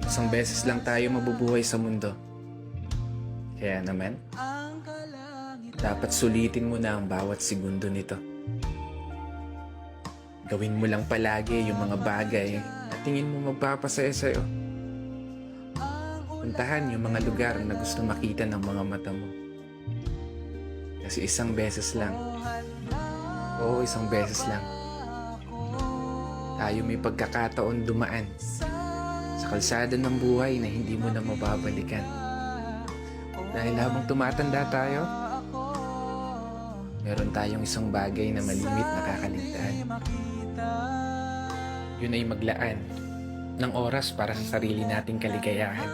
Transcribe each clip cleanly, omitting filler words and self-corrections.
Isang beses lang tayo mabubuhay sa mundo. Kaya naman, dapat sulitin mo na ang bawat segundo nito. Gawin mo lang palagi yung mga bagay na tingin mo magpapasaya sa'yo. Puntahan yung mga lugar na gusto makita ng mga mata mo. Kasi isang beses lang, oo, isang beses lang, tayo may pagkakataon dumaan sa kalsada ng buhay na hindi mo na mababalikan. Dahil habang tumatanda tayo, meron tayong isang bagay na malimit na kakaligtaan. Yun ay maglaan ng oras para sa sarili nating kaligayahan.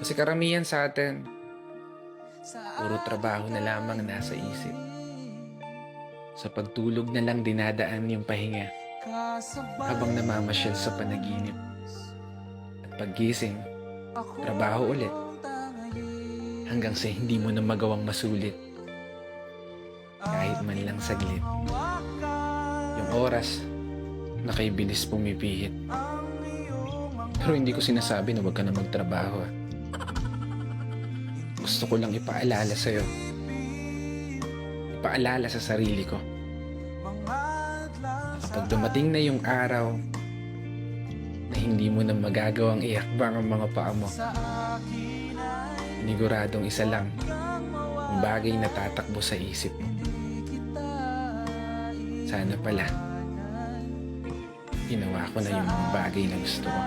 Kasi karamihan sa atin, puro trabaho na lamang nasa isip. Sa pagtulog na lang dinadaan yung pahinga habang namamasyal sa panaginip. At paggising, trabaho ulit hanggang sa hindi mo na magawang masulit kahit man lang saglit. Yung oras na kay bilis pumipihit. Pero hindi ko sinasabi na huwag ka na magtrabaho. Gusto ko lang ipaalala sa'yo. Ipaalala sa sarili ko. Kapag dumating na yung araw na hindi mo na magagawang iakbang ang mga paa mo, niguradong isa lang ang bagay na tatakbo sa isip mo. Sana pala, ginawa ko na yung mga bagay na gusto ko.